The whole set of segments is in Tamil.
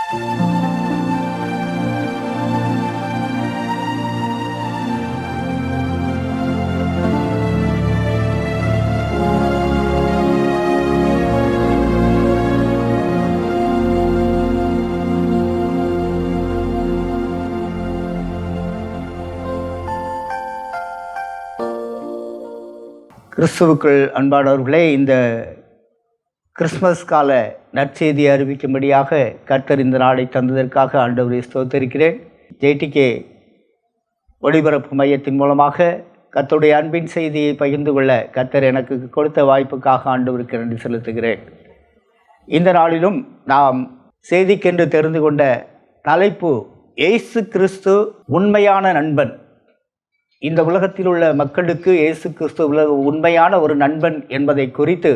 கிறிஸ்துவுக்குள் அன்பானவர்களே, இந்த கிறிஸ்மஸ் கால நற்செய்தியை அறிவிக்கும்படியாக கர்த்தர் இந்த நாளை தந்ததற்காக ஆண்டவரை ஸ்தோத்திரிக்கிறேன். ஜேடிகே ஒளிபரப்பு மையத்தின் மூலமாக கர்த்தருடைய அன்பின் செய்தியை பகிர்ந்து கொள்ள கர்த்தர் எனக்கு கொடுத்த வாய்ப்புக்காக ஆண்டவருக்கு நன்றி செலுத்துகிறேன். இந்த நாளிலும் நாம் செய்திக்கென்று தெரிந்து கொண்ட தலைப்பு இயேசு கிறிஸ்து உண்மையான நண்பன். இந்த உலகத்தில் உள்ள மக்களுக்கு இயேசு கிறிஸ்து உண்மையான ஒரு நண்பன் என்பதை குறித்து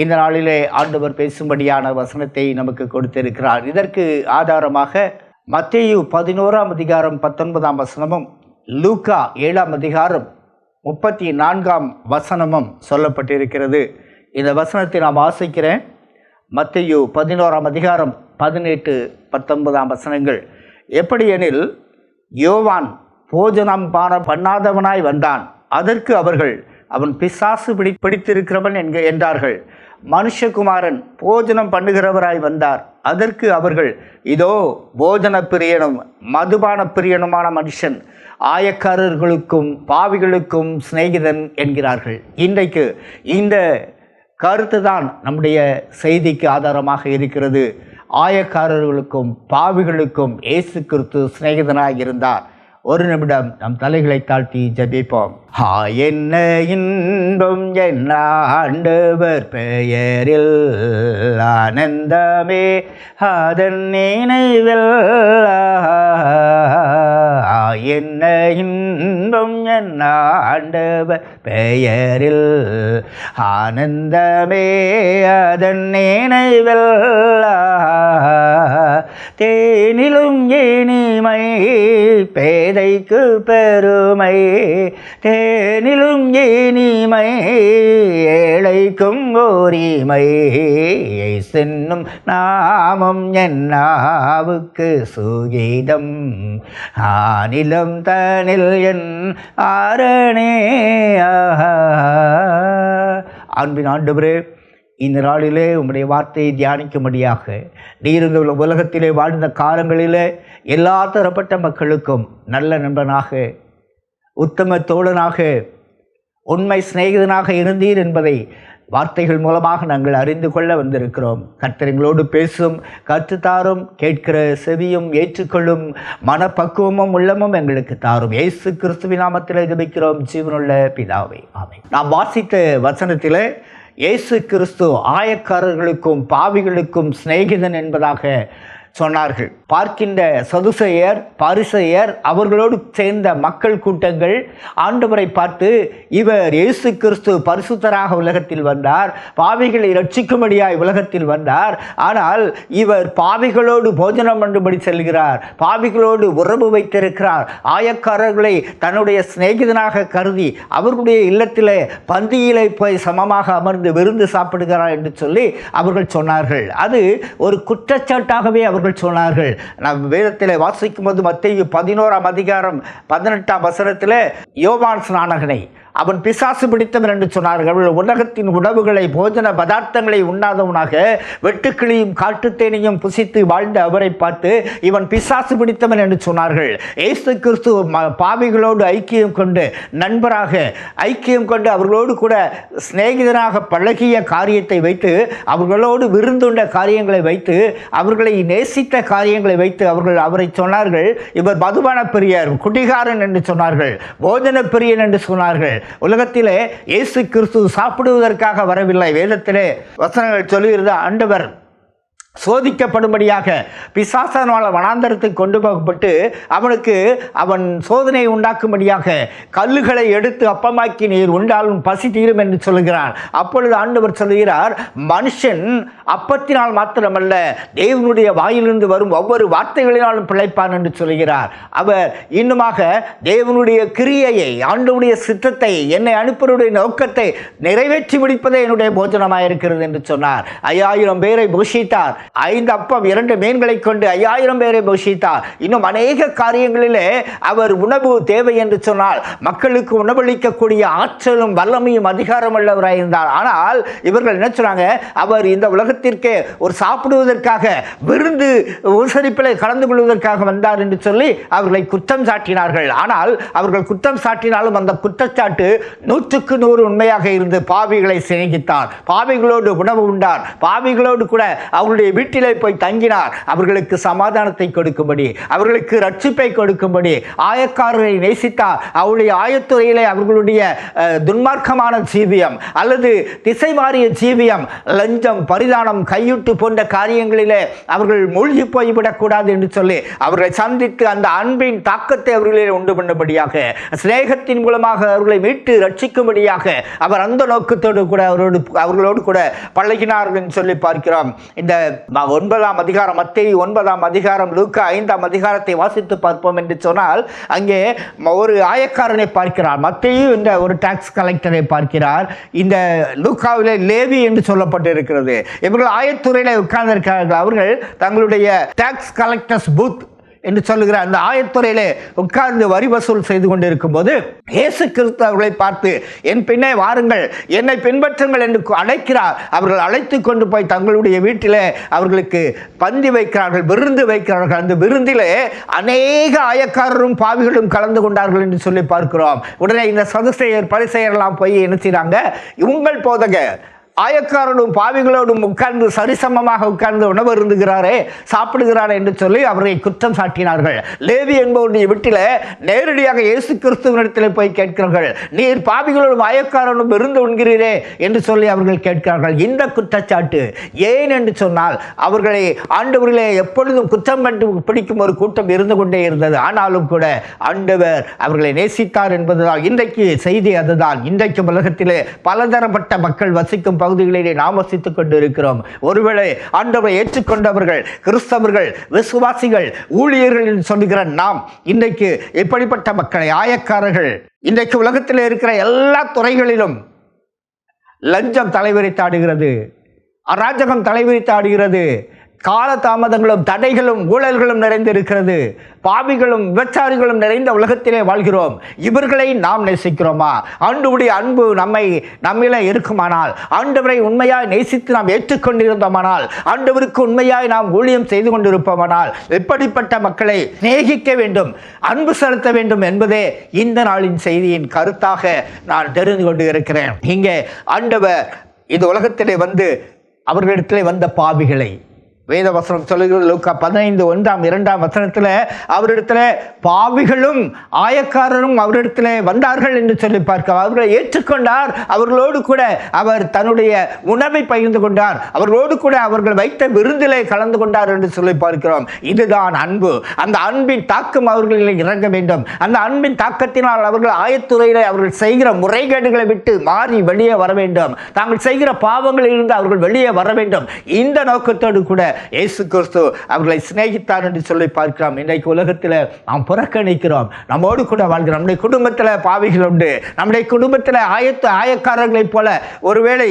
இந்த நாளிலே ஆண்டவர் பேசும்படியான வசனத்தை நமக்கு கொடுத்திருக்கிறார். இதற்கு ஆதாரமாக மத்தேயு 11ஆம் அதிகாரம் 19ஆம் வசனமும் லூக்கா 7ஆம் அதிகாரம் 34ஆம் வசனமும் சொல்லப்பட்டிருக்கிறது. இந்த வசனத்தை நான் வாசிக்கிறேன். மத்தேயு 11ஆம் அதிகாரம் 18, 19ஆம் வசனங்கள். எப்படியெனில், யோவான் போஜனம் பானம் பண்ணாதவனாய் வந்தான். அதற்கு அவர்கள், அவன் பிசாசு பிடித்திருக்கிறவன் என்றார்கள். மனுஷகுமாரன் போஜனம் பண்ணுகிறவராய் வந்தார். அதற்கு அவர்கள், இதோ போஜன பிரியனும் மதுபான பிரியனுமான மனுஷன், ஆயக்காரர்களுக்கும் பாவிகளுக்கும் சிநேகிதன் என்கிறார்கள். இன்றைக்கு இந்த கருத்து தான் நம்முடைய செய்திக்கு ஆதாரமாக இருக்கிறது. ஆயக்காரர்களுக்கும் பாவிகளுக்கும் இயேசு கிறிஸ்து சிநேகிதனாக இருந்தார். ஒரு நிமிடம் நம் தலைகளை தாழ்த்தி ஜெபிப்போம். என்ன இன்பம் என் ஆண்டவர் பெயரில் ஆனந்தமே அதன் நினைவில். என்ன இன்பம் என் ஆண்டவர் பெயரில் ஆனந்தமே அதன் நினைவில். தேனிலும் இனிமை பேதைக்கு பெருமை, தேனிலும் இனிமை ஏழைக்கும் ஓரிமை. சென்னும் நாமம் என் நாவுக்கு சுகீதம், ஆனிலம் தனில் என் ஆரணே. அன்பின் ஆண்டவரே, இந்த நாளிலே உம்முடைய வார்த்தையை தியானிக்கும்படியாக நீர் இந்த உலகத்திலே வாழ்ந்த காலங்களிலே எல்லா தரப்பட்ட மக்களுக்கும் நல்ல நண்பனாக, உத்தம தோழனாக, உண்மை சிநேகிதனாக இருந்தீர் என்பதை வார்த்தைகள் மூலமாக நாங்கள் அறிந்து கொள்ள வந்திருக்கிறோம். கர்த்தர் எங்களோடு பேசும், கற்றுத்தாரும், கேட்கிற செவியும் ஏற்றுக்கொள்ளும் மனப்பக்குவமும் உள்ளமும் எங்களுக்கு தாரும். இயேசு கிறிஸ்துவின் நாமத்தில் ஜெபிக்கிறோம் ஜீவனுள்ள பிதாவே, ஆமென். நாம் வாசித்த வசனத்திலே இயேசு கிறிஸ்து ஆயக்காரர்களுக்கும் பாவிகளுக்கும் சிநேகிதன் என்பதாக சொன்னார்கள். பார்க்கின்ற சதுசேயர், பரிசேயர், அவர்களோடு சேர்ந்த மக்கள் கூட்டங்கள் ஆண்டவரை பார்த்து, இவர் இயேசு கிறிஸ்து பரிசுத்தராக உலகத்தில் வந்தார், பாவிகளை ரட்சிக்கும்படியாய் உலகத்தில் வந்தார். ஆனால் இவர் பாவிகளோடு போஜனம் பண்ணும்படி செல்கிறார், பாவிகளோடு உறவு வைத்திருக்கிறார், ஆயக்காரர்களை தன்னுடைய சிநேகிதனாக கருதி அவர்களுடைய இல்லத்திலே பந்தியிலே போய் சமமாக அமர்ந்து விருந்து சாப்பிடுகிறார் என்று சொல்லி அவர்கள் சொன்னார்கள். அது ஒரு குற்றச்சாட்டாகவே அவர்கள் சொன்னார்கள். நாம் வேதத்தில் வாசிக்கும் போது மத்தேயு 11ஆம் அதிகாரம் 18ஆம் வசனத்தில் யோவான் ஸ்நானகனை அவன் பிசாசு பிடித்தவன் என்று சொன்னார்கள். உலகத்தின் உணவுகளை, போஜன பதார்த்தங்களை உண்ணாதவனாக வெட்டுக்கிளியும் காட்டுத்தேனையும் புசித்து வாழ்ந்த அவரை பார்த்து இவன் பிசாசு பிடித்தவன் என்று சொன்னார்கள். இயேசு கிறிஸ்து பாவிகளோடு ஐக்கியம் கொண்டு, நண்பராக ஐக்கியம் கொண்டு, அவர்களோடு கூட சிநேகிதனாக பழகிய காரியத்தை வைத்து, அவர்களோடு விருந்துண்ட காரியங்களை வைத்து, அவர்களை நேசித்த காரியங்களை வைத்து அவரை சொன்னார்கள், இவர் மதுபான பிரியர், குடிகாரன் என்று சொன்னார்கள், போஜன பிரியன் என்று சொன்னார்கள். உலகத்திலே இயேசு கிறிஸ்து சாப்பிடுவதற்காக வரவில்லை. வேதத்திலே வசனங்கள் சொல்லுகிறது, ஆண்டவர் சோதிக்கப்படும்படியாக பிசாசனால வனாந்தரத்துக்கு கொண்டு போகப்பட்டு அவன் சோதனை உண்டாக்கும்படியாக கல்லுகளை எடுத்து அப்பமாக்கி நீர் உண்டாலும் பசி தீரும் என்று சொல்கிறார். அப்பொழுது ஆண்டவர் சொல்கிறார், மனுஷன் அப்பத்தினால் மாத்திரமல்ல தேவனுடைய வாயிலிருந்து வரும் ஒவ்வொரு வார்த்தைகளினாலும் பிழைப்பான் என்று சொல்கிறார். அவர் இன்னுமாக தேவனுடைய கிரியையை, ஆண்டவருடைய சித்தத்தை, என்னை அனுப்புவருடைய நோக்கத்தை நிறைவேற்றி முடிப்பதே என்னுடைய போஜனமாக இருக்கிறது என்று சொன்னார். 5000 பேரை போஷித்தார். 5 அப்பம் 2 மீன்களை கொண்டு 5000 பேரை போஷித்தார். இன்னும் அநேக காரியங்களிலே அவர் உணவு தேவை என்று சொன்னால் மக்களுக்கு உணவளிக்கக்கூடிய ஆற்றலும் வல்லமையும் அதிகாரம் உள்ளவராக இருந்தார். ஆனால் இவர்கள் என்ன சொன்னாங்க, அவர் இந்த உலகத்திற்கு ஒரு சாப்பிடுவதற்காக விருந்து உபசரிப்பில் கலந்து கொள்வதற்காக வந்தார் என்று சொல்லி அவர்களை குற்றம் சாட்டினார்கள். ஆனால் அவர்கள் குற்றம் சாட்டினாலும் அந்த குற்றச்சாட்டு 100க்கு 100 உண்மையாக இருந்து பாவிகளை சிநேகித்தார், பாவிகளோடு உணவு உண்டார், பாவிகளோடு கூட அவர்களுடைய வீட்டிலே போய் தங்கினார். அவர்களுக்கு சமாதானத்தை கொடுக்கும்படி, அவர்களுக்கு ரட்சிப்பை கொடுக்கும்படி ஆயக்காரரை நேசித்தார். அவருடைய ஆயத்துறையிலே அவர்களுடைய துன்மார்க்கமான ஜீவியம் அல்லது திசை மாறிய ஜீவியம், லஞ்சம், பரிதானம், கையூட்டு போன்ற காரியங்களிலே அவர்கள் மூழ்கி போய்விடக்கூடாது என்று சொல்லி அவர்களை சந்தித்து அந்த அன்பின் தாக்கத்தை அவர்களிலே உண்டு பண்ணும்படியாக, சிநேகத்தின் மூலமாக அவர்களை மீட்டு ரட்சிக்கும்படியாக அவர் அந்த நோக்கத்தோடு கூட அவர்களோடு கூட பழகினார்கள் என்று சொல்லி பார்க்கிறோம். இந்த 9ஆம் அதிகாரம், மத்தேயு 9ஆம் அதிகாரம், லூக்கா 5ஆம் அதிகாரத்தை வாசித்து பார்ப்போம் என்று சொன்னால் அங்கே ஒரு ஆயக்காரனை பார்க்கிறார், மத்தேயு என்ற ஒரு டாக்ஸ் கலெக்டரை பார்க்கிறார். இந்த லூக்காவிலே லேவி என்று சொல்லப்பட்டு இருக்கிறது. இவர்கள் ஆயத்துறையில் உட்கார்ந்திருக்கிறார்கள். அவர்கள் தங்களுடைய டாக்ஸ் கலெக்டர்ஸ் பூத் என்று சொல்லுகிற அந்த ஆயத்துறையிலே உட்கார்ந்து வரி வசூல் செய்து கொண்டிருக்கும் போது இயேசு கிறிஸ்து அவர்களை பார்த்து, என் பின்னே வாருங்கள், என்னை பின்பற்றுங்கள் என்று அழைக்கிறார். அவர்கள் அழைத்து கொண்டு போய் தங்களுடைய வீட்டிலே அவர்களுக்கு பந்தி வைக்கிறார்கள், விருந்து வைக்கிறார்கள். அந்த விருந்திலே அநேக ஆயக்காரரும் பாவிகளும் கலந்து கொண்டார்கள் என்று சொல்லி பார்க்கிறோம். உடனே இந்த சதுசேயர் பரிசேயரெல்லாம் போய் என்ன செய்றாங்க, உங்கள் போதகர் ஆயக்காரனும் பாவிகளோடும் உட்கார்ந்து சரிசமமாக உட்கார்ந்து உணவு இருந்துகிறாரே, சாப்பிடுகிறாரே என்று சொல்லி அவரை குற்றம் சாட்டினார்கள். லேவி என்பவருடைய வீட்டில் நேரடியாக இயேசு கிறிஸ்துவினிடத்தில் போய் கேட்கிறார்கள், நீர் பாவிகளோடும் ஆயக்காரனும் விருந்து உண்கிறீரே என்று சொல்லி அவர்கள் கேட்கிறார்கள். இந்த குற்றச்சாட்டு ஏன் என்று சொன்னால் அவர்களை ஆண்டவர்களே எப்பொழுதும் குற்றம் கண்டு பிடிக்கும் ஒரு கூட்டம் இருந்து கொண்டே இருந்தது. ஆனாலும் கூட ஆண்டவர் அவர்களை நேசித்தார் என்பதுதான் இன்றைக்கு செய்தி. அதுதான் இன்றைக்கு உலகத்திலே பலதரப்பட்ட மக்கள் வசிக்கும் பகுதிகளிலே நாம் வசித்துக் கொண்டிருக்கிறோம். ஒருவேளை ஆண்டவரை ஏற்றுக்கொண்டவர்கள், கிறிஸ்தவர்கள், விசுவாசிகள், ஊழியர்கள் என்று சொல்லுகிற நாம் இன்றைக்கு எப்படிப்பட்ட மக்களை, ஆயக்காரர்கள், இன்றைக்கு உலகத்தில் இருக்கிற எல்லா துறைகளிலும் லஞ்சம் தலைவிரித்தாடுகிறது, அராஜகம் தலைவிரித்தாடுகிறது, கால தாமதங்களும் தடைகளும் ஊழல்களும் நிறைந்திருக்கிறது, பாவிகளும் விபச்சாரிகளும் நிறைந்த உலகத்திலே வாழ்கிறோம். இவர்களை நாம் நேசிக்கிறோமா? ஆண்டவருடைய அன்பு நம்மிலே இருக்குமானால், ஆண்டவரை உண்மையாய் நேசித்து நாம் ஏற்றுக்கொண்டிருந்தோமானால், ஆண்டவருக்கு உண்மையாய் நாம் ஊழியம் செய்து கொண்டிருப்போமானால், எப்படிப்பட்ட மக்களை சிநேகிக்க வேண்டும், அன்பு செலுத்த வேண்டும் என்பதே இந்த நாளின் செய்தியின் கருத்தாக நான் தெரிந்து கொண்டு இருக்கிறேன். இங்கே ஆண்டவர் இந்த உலகத்திலே வந்து அவர்களிடத்திலே வந்த பாவிகளை வேதவசனம் சொல்லுகிறது. லூக்கா 15:1-2 அவரிடத்துல பாவிகளும் ஆயக்காரரும் அவரிடத்துல வந்தார்கள் என்று சொல்லி பார்க்க அவர்களை ஏற்றுக்கொண்டார். அவர்களோடு கூட அவர் தன்னுடைய உணவை பகிர்ந்து கொண்டார், அவர்களோடு கூட அவர்கள் வைத்த விருந்திலே கலந்து கொண்டார் என்று சொல்லி பார்க்கிறோம். இதுதான் அன்பு. அந்த அன்பின் தாக்கம் அவர்களில் இறங்க வேண்டும். அந்த அன்பின் தாக்கத்தினால் அவர்கள் ஆயத்துறையிலே அவர்கள் செய்கிற முறைகேடுகளை விட்டு மாறி வெளியே வர வேண்டும். தாங்கள் செய்கிற பாவங்களில் இருந்து அவர்கள் வெளியே வர வேண்டும். இந்த நோக்கத்தோடு கூட இயேசு கிறிஸ்து அவர்களை சிநேகித்தார் என்று சொல்லி பார்க்கிறோம். இன்றைக்கு உலகத்தில் நாம் புறக்கணிக்கிறோம். நம்மோடு கூட வாழ்கிறோம். நம்முடைய குடும்பத்தில் பாவிகள் உண்டு. நம்முடைய குடும்பத்தில் ஆயக்காரர்களைப் போல ஒருவேளை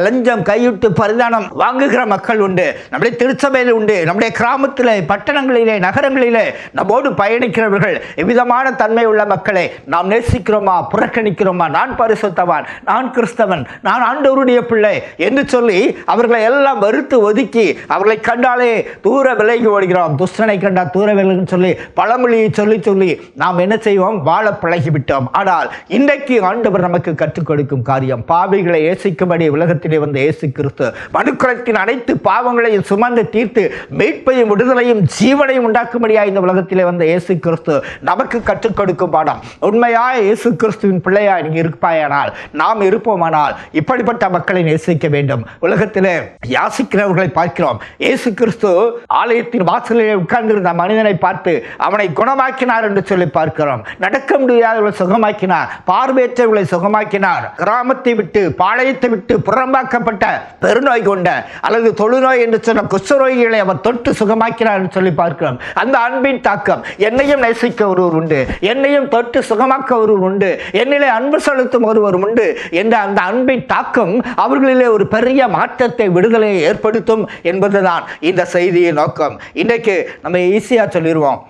லஞ்சம், கையூட்டு, பரிதானம் வாங்குகிற மக்கள் உண்டு. நம்முடைய திருச்சபையில் உண்டு. நம்முடைய கிராமத்தில், பட்டணங்களிலே, நகரங்களிலே நம்மோடு பயணிக்கிறவர்கள் எவ்விதமான தன்மை உள்ள மக்களை நாம் நேசிக்கிறோமா, புறக்கணிக்கிறோமா? நான் பரிசுத்தவான், நான் கிறிஸ்தவன், நான் ஆண்டவருடைய பிள்ளை என்று சொல்லி அவர்களை எல்லாம் வெறுத்து ஒதுக்கி அவர்களை கண்டாலே தூர விலகி ஓடுகிறோம். துஷ்டனை கண்டா தூர விலகுன்னு சொல்லி பழமொழியை சொல்லி சொல்லி நாம் என்ன செய்வோம்? வாழ பழகிவிட்டோம். ஆனால் இன்றைக்கு ஆண்டவர் நமக்கு கற்றுக் கொடுக்கும் காரியம், பாவிகளை ஏசிக்கும்படி உலகத்திலே வந்த இயேசு கிறிஸ்து மனுக்குலத்தின் அனைத்து பாவங்களையும் சுமந்து தீர்த்து மீட்பையும் விடுதலையும் ஜீவனையும் உண்டாக்கும்படியாக இந்த உலகத்திலே வந்த இயேசு கிறிஸ்து நமக்கு கற்றுக் கொடுக்கும் பாடம். உண்மையாய் இயேசு கிறிஸ்துவின் பிள்ளையாய் நீ இருப்பாயானால், நாம் இருப்போமானால் இப்படிப்பட்ட மக்களை நேசிக்க வேண்டும். உலகத்திலே யாசிக்கிறவர்களை பார்க்கிறோம். இயேசு கிறிஸ்து ஆலயத்தின் வாசலிலே உட்கார்ந்திருந்த மனிதனை பார்த்து அவனை குணமாக்கினார் என்று சொல்லி பார்க்கிறோம். நடக்க முடியாதவர்களை சுகமாக்கினார், பார்வையற்றவர்களை சுகமாக்கினார். கிராமத்தை விட்டு, பாளையத்தை விட்டு புறம்பாக்கப்பட்ட பெருநோய் கொண்ட அல்லது தொழுநோய் என்று சொன்ன குஷ்டரோகிகளை அவர் தொட்டு சுகமாக்கினார் என்று சொல்லி பார்க்கிறோம். அந்த அன்பின் தாக்கம், என்னையும் நேசிக்க ஒருவர் உண்டு, என்னையும் தொட்டு சுகமாக்க ஒருவர் உண்டு, என்னிலே அன்பு செலுத்தும் ஒருவர் உண்டு என்ற அந்த அன்பின் தாக்கம் அவர்களிலே ஒரு பெரிய மாற்றத்தை, விடுதலையை ஏற்படுத்தும் என்பதுதான் என்பதுதான் இந்த செய்தியின் நோக்கம். இன்றைக்கு நம்ம ஈஸியாக சொல்லிடுவோம்,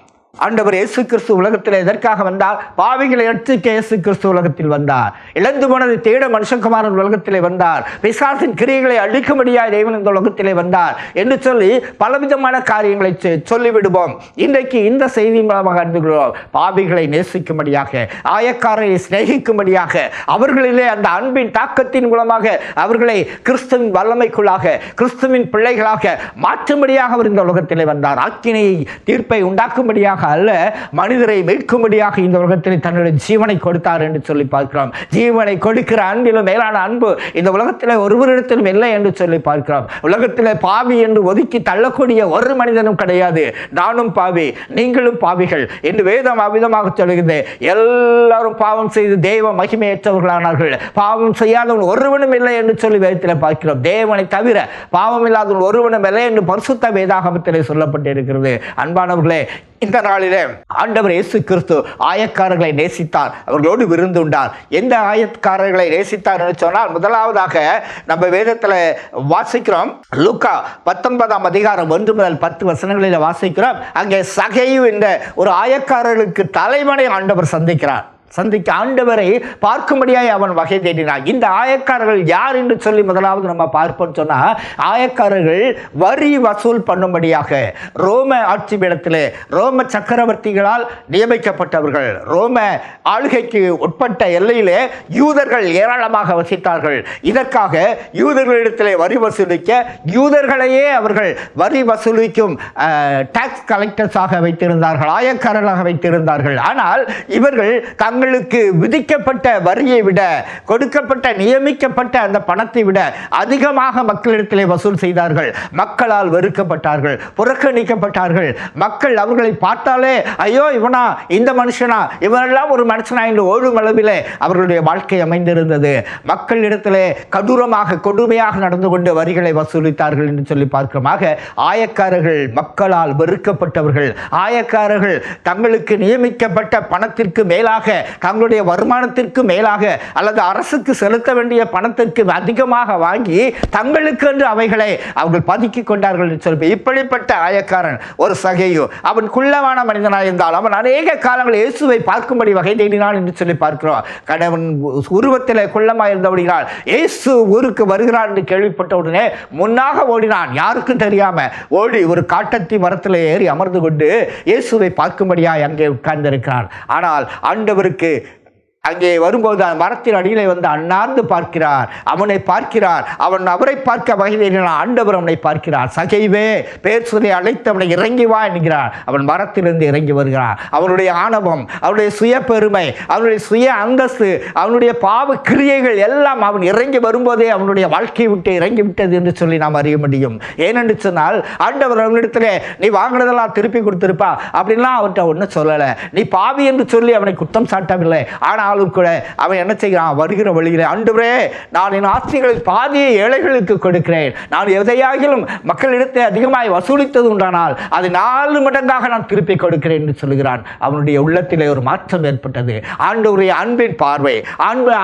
ஆண்டவர் இயேசு கிறிஸ்து உலகத்தில் எதற்காக வந்தார்? பாவிகளை ரட்சிக்க இயேசு கிறிஸ்து உலகத்தில் வந்தார். இழந்து போனதை தேட மனுஷகுமாரன் உலகத்திலே வந்தார். பிசாசின் கிரியைகளை அழிக்கும்படியாய் தேவன் இந்த உலகத்திலே வந்தார் என்று சொல்லி பலவிதமான காரியங்களை சொல்லிவிடுவோம். இன்றைக்கு இந்த செய்தி மூலமாக அறிந்துகிறோம், பாவிகளை நேசிக்கும்படியாக, ஆயக்காரரை சிநேகிக்கும்படியாக, அவர்களிலே அந்த அன்பின் தாக்கத்தின் மூலமாக அவர்களை கிறிஸ்துவின் வல்லமைக்குள்ளாக, கிறிஸ்துவின் பிள்ளைகளாக மாற்றும்படியாக அவர் இந்த உலகத்திலே வந்தார். ஆக்கினை தீர்ப்பை உண்டாக்கும்படியாக அல்ல, மனிதரை மீட்கும்படியாக இந்த உலகத்தில் தன்னுடைய ஜீவனை கொடுத்தார் என்று சொல்லி பார்க்கிறோம். ஜீவனை கொடுக்கிற அன்பிலும் மேலான அன்பு இந்த உலகத்தில் ஒருவரிடத்திலும் இல்லை என்று சொல்லி பார்க்கிறோம். உலகத்தில் பாவி என்று ஒதுக்கி தள்ளக்கூடிய ஒரு மனிதனும் கிடையாது. நானும் பாவி, நீங்களும் பாவிகள் என்று வேதம் அவ்விதமாக சொல்கிறது. எல்லாரும் பாவம் செய்து தேவ மகிமையற்றவர்களானார்கள், பாவம் செய்யாதவன் ஒருவனும் இல்லை என்று சொல்லி வேதத்தில் பார்க்கிறோம். தேவனை தவிர பாவம் இல்லாதவன் ஒருவனும் இல்லை என்று பரிசுத்த வேதாகமத்திலே சொல்லப்பட்டிருக்கிறது. அன்பானவர்களே, இந்த நாளிலே ஆண்டவர் இயேசு கிறிஸ்து ஆயக்காரர்களை நேசித்தார், அவர்களோடு விருந்துண்டார். எந்த ஆயக்காரர்களை நேசித்தார் என்று சொன்னால், முதலாவதாக நம்ம வேதத்தில் வாசிக்கிறோம், லூக்கா 19ஆம் அதிகாரம் 1 முதல் 10 வசனங்களில் வாசிக்கிறோம். அங்கே சகேயு என்ற ஒரு ஆயக்காரர்களுக்கு தலைவனை ஆண்டவர் சந்திக்க ஆண்டவரை பார்க்கும்படியாய் அவன் வகை தேடினான். இந்த ஆயக்காரர்கள் யார் என்று சொல்லி முதலாவது நம்ம பார்ப்போம் சொன்னால், ஆயக்காரர்கள் வரி வசூல் பண்ணும்படியாக ரோம ஆட்சி பீடத்திலே ரோம சக்கரவர்த்திகளால் நியமிக்கப்பட்டவர்கள். ரோம ஆளுகைக்கு உட்பட்ட எல்லையிலே யூதர்கள் ஏராளமாக வசித்தார்கள். இதற்காக யூதர்களிடத்திலே வரி வசூலிக்க யூதர்களையே அவர்கள் வரி வசூலிக்கும் டாக்ஸ் கலெக்டர்ஸாக வைத்திருந்தார்கள், ஆயக்காரர்களாக வைத்திருந்தார்கள். ஆனால் இவர்கள் தங்களுக்கு விதிக்கப்பட்ட வரியை விட, கொடுக்கப்பட்ட நியமிக்கப்பட்ட அந்த பணத்தை விட அதிகமாக மக்களிடத்திலே வசூல் செய்தார்கள். மக்களால் வெறுக்கப்பட்டார்கள், புறக்கணிக்கப்பட்டார்கள். மக்கள் அவர்களை பார்த்தாலே ஐயோ இவனா, இந்த மனுஷனா, இவனெல்லாம் ஒரு மனுஷனா என்று ஓடும் அளவிலே அவர்களுடைய வாழ்க்கை அமைந்திருந்தது. மக்களிடத்திலே கடூரமாக கொடுமையாக நடந்து கொண்டு வரிகளை வசூலித்தார்கள் என்று சொல்லி பார்க்கிறோம். ஆயக்காரர்கள் மக்களால் வெறுக்கப்பட்டவர்கள். ஆயக்காரர்கள் தங்களுக்கு நியமிக்கப்பட்ட பணத்திற்கு மேலாக, தங்களுடைய வருமானத்திற்கு மேலாக அல்லது அரசுக்கு செலுத்த வேண்டிய பணத்திற்கு அதிகமாக வாங்கி தங்களுக்கு என்று அவைகளை அவர்கள் பதுக்கிக் கொண்டார்கள் என்று சொல்லி, இப்படிப்பட்ட ஆயக்காரன் ஒரு சகேயு, அவன் குள்ளமான மனிதனாக இருந்தால் அவன் அநேக காலங்கள் இயேசுவை பார்க்கும்படி வகை தேடினான் என்று சொல்லி பார்க்கிறோம். கணவன் உருவத்தில் குள்ளமாக இருந்தபடினால் இயேசு ஊருக்கு வருகிறார் என்று கேள்விப்பட்ட உடனே முன்னாக ஓடினான், யாருக்கும் தெரியாம ஓடி ஒரு காட்டத்தி மரத்தில் ஏறி அமர்ந்து கொண்டு இயேசுவை பார்க்கும்படியாக அங்கே உட்கார்ந்திருக்கிறான். ஆனால் ஆண்டவருக்கு அங்கே வரும்போது அந்த மரத்தின் அடியிலே வந்து அண்ணார்ந்து பார்க்கிறார், அவனை பார்க்கிறார். அவன் அவரை பார்க்க வகையில் ஆண்டவர் அவனை பார்க்கிறார். சகைவே பேர் சொல்லி அழைத்து அவனை இறங்கி வா என்கிறார். அவன் மரத்திலிருந்து இறங்கி வருகிறான். அவனுடைய ஆணவம், அவனுடைய சுய பெருமை, அவனுடைய சுய அந்தஸ்து, அவனுடைய பாவ கிரியைகள் எல்லாம் அவன் இறங்கி வரும்போதே அவனுடைய வாழ்க்கையை விட்டு இறங்கி விட்டது என்று சொல்லி நாம் அறிய முடியும். ஏனென்று சொன்னால், ஆண்டவர் அவனிடத்தில் நீ வாங்கினதெல்லாம் திருப்பி கொடுத்திருப்பா அப்படின்லாம் அவன்கிட்ட ஒன்றும் சொல்லலை. நீ பாவி என்று சொல்லி அவனை குற்றம் சாட்டவில்லை. ஆனால் கூட அவன் என்ன செய்கிறான்? வருகிற வழியிலே, ஆண்டவரே நான் என் ஆஸ்திகளில் பாதியை ஏழைகளுக்கு கொடுக்கிறேன், நான் எதையாகிலும் மக்களிடத்தை அதிகமாய் வசூலித்தது உண்டானால் அது 4 மடங்காக நான் திருப்பி கொடுக்கிறேன் என்று சொல்கிறான். அவனுடைய உள்ளத்திலே ஒரு மாற்றம் ஏற்பட்டது. ஆண்டவருடைய அன்பின் பார்வை,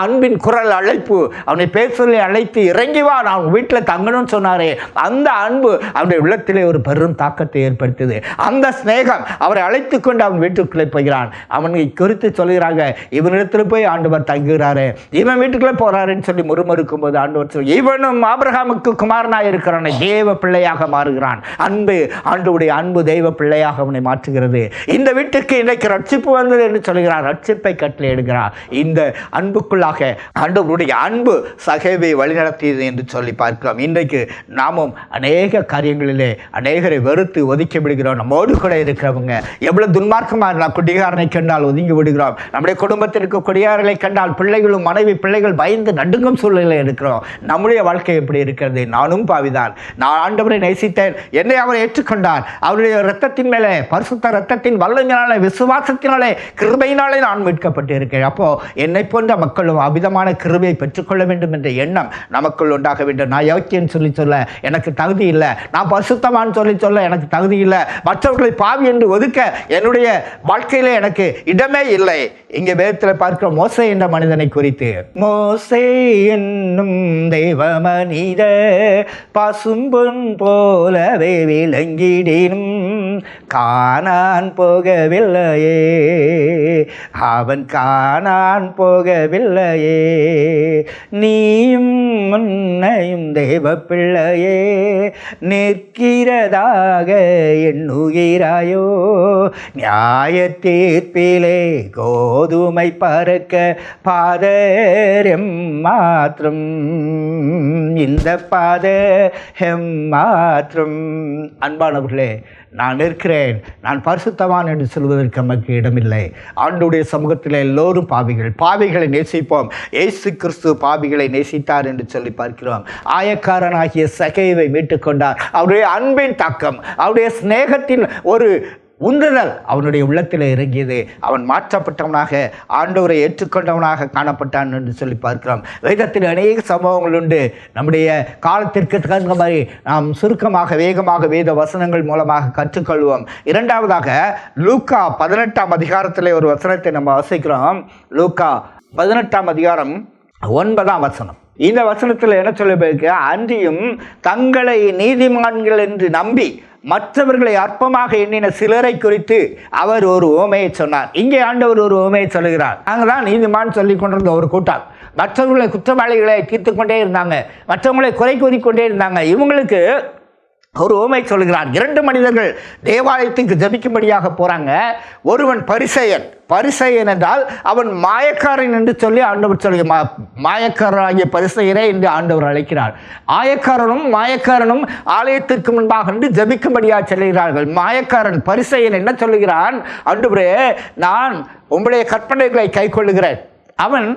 அன்பின் குரல் அழைப்பு, அவனை பேர் சொல்லி அழைத்து இறங்கி வா, நான் வீட்டில் தங்கணும்னு சொன்னாரே, அந்த அன்பு அவனுடைய உள்ளத்திலே ஒரு பெரும் தாக்கத்தை ஏற்படுத்தியது. அந்த ஸ்நேகம் அவரை அழைத்து கொண்டு அவன் வீட்டுக்குள்ளே போகிறான். அவனை குறித்து சொல்கிறாங்க, இவனிடத்தில் போய் ஆண்டவர் தங்குகிறாரு, இவன் வீட்டுக்குள்ள போறாருன்னு சொல்லி முறுமுறுக்கும் போது ஆண்டவர் சொல்லி, இவனும் ஆபிரகாமுக்கு குமாரனாக இருக்கிறான், தேவ பிள்ளையாக மாறுகிறான். அன்பு, ஆண்டவருடைய அன்பு தெய்வ பிள்ளையாக அவனை மாற்றுகிறது. இந்த வீட்டுக்கு இன்றைக்கு ரட்சிப்பு வந்தது என்று சொல்கிறார். ரட்சிப்பை கட்டளை எடுக்கிறார். இந்த அன்புக்குள்ளாக ஆண்டவருடைய அன்பு சகேவை வழிநடத்தியது என்று சொல்லி பார்க்கிறோம். இன்றைக்கு நாமும் அநேக காரியங்களிலே அநேகரை வெறுத்து ஒதுக்கி விடுகிறோம். நம்மோடு கூட இருக்கிறவங்க எவ்வளவு துன்மார்க்கமாக இருந்தால் குடிகாரனை கண்டால் ஒதுங்கி விடுகிறோம். நம்முடைய குடும்பத்திற்கு கொடியார்களை கண்டால் பிள்ளைகளும் மனைவி பிள்ளைகள் பயந்து நடுங்கும் சூழ்நிலையில் இருக்கிறோம். நம்முடைய வாழ்க்கை எப்படி இருக்கிறது? நானும் பாவிதான். நான் ஆண்டவரை நேசித்தேன், என்னை அவர் ஏற்றுக்கொண்டார். அவருடைய இரத்தத்தின் மேலே, பரிசுத்த இரத்தத்தின் வல்லமையினாலே, விசுவாசத்தினாலே, கிருபையினாலே நான் மீட்கப்பட்டு இருக்கிறேன். அப்போ என்னை போன்ற மக்களும் அவிதமான கிருபையை பெற்றுக்கொள்ள வேண்டும் என்ற எண்ணம் நமக்குள் உண்டாக வேண்டும். நான் யோக்கியன்னு சொல்லி சொல்ல எனக்கு தகுதி இல்லை, நான் பரிசுத்தமான்னு சொல்லி சொல்ல எனக்கு தகுதி இல்லை, மற்றவர்களை பாவி என்று ஒதுக்க என்னுடைய வாழ்க்கையிலே எனக்கு இடமே இல்லை. இங்கே வேதத்தில் பார்க்க பார்க்கிறோம் மோசே என்ற மனிதனை குறித்து. மோசே என்னும் தெய்வ மனித பசும்பொன் போலவே விளங்கிடினும் கானான் போகவில்லையே, அவன் கானான் போகவில்லையே. நீயும் முன்னையும் தேவ பிள்ளையே நிற்கிறதாக எண்ணுகிறாயோ, நியாய தீர்ப்பிலே கோதுமை பறக்க பாதரம் மாற்றம், இந்த பாதம் மாற்றம். அன்பானவர்களே, நான் இருக்கிறேன், நான் பரிசுத்தவான் என்று சொல்வதற்கு நமக்கு இடமில்லை. ஆண்டவருடைய சமூகத்தில் எல்லோரும் பாவிகள், பாவிகளை நேசிப்போம். இயேசு கிறிஸ்து பாவிகளை நேசித்தார் என்று சொல்லி பார்க்கிறோம். ஆயக்காரனாகிய சகேயுவை மீட்டுக் கொண்டார். அவருடைய அன்பின் தாக்கம், அவருடைய சிநேகத்தின் ஒரு உந்துதல் அவனுடைய உள்ளத்தில் இறங்கியது. அவன் மாற்றப்பட்டவனாக, ஆண்டவரை ஏற்றுக்கொண்டவனாக காணப்பட்டான் என்று சொல்லி பார்க்கிறோம். வேதத்தில் அநேக சம்பவங்கள் உண்டு. நம்முடைய காலத்திற்கு தகுந்த மாதிரி நாம் சுருக்கமாக வேகமாக வேத வசனங்கள் மூலமாக கற்றுக்கொள்வோம். இரண்டாவதாக லூக்கா 18ஆம் அதிகாரத்தில் ஒரு வசனத்தை நம்ம வாசிக்கிறோம். லூக்கா 18ஆம் அதிகாரம் 9ஆம் வசனம். இந்த வசனத்தில் என்ன சொல்லி, அன்றியும் தங்களை நீதிமான்கள் என்று நம்பி மற்றவர்களை அற்பமாக எண்ணின சிலரை குறித்து அவர் ஒரு உவமையை சொன்னார். இங்கே ஆண்டவர் ஒரு உவமையை சொல்லுகிறார். நாங்கள் தான் நீதிமான் சொல்லி கொண்டிருந்த ஒரு கூட்டம் மற்றவர்களை குற்றவாளிகளை தீர்த்து கொண்டே இருந்தாங்க, மற்றவர்களை குறை கூறிக்கொண்டே இருந்தாங்க. இவங்களுக்கு ஒரு உவமை சொல்லுகிறார். 2 மனிதர்கள் தேவாலயத்துக்கு ஜபிக்கும்படியாக போகிறாங்க. ஒருவன் பரிசேயன். பரிசேயன் என்றால் அவன் மாயக்காரன் என்று சொல்லி ஆண்டவர் சொல்கிறார். மாயக்காரராகிய பரிசேயரே என்று ஆண்டவர் அழைக்கிறார். ஆயக்காரனும் மாயக்காரனும் ஆலயத்திற்கு முன்பாக என்று ஜபிக்கும்படியாக சொல்கிறார்கள். மாயக்காரன் பரிசேயன் என்ன சொல்லுகிறான், ஆண்டவரே நான் உம்முடைய கற்பனைகளை கைக்கொள்ளுகிறேன். அவன்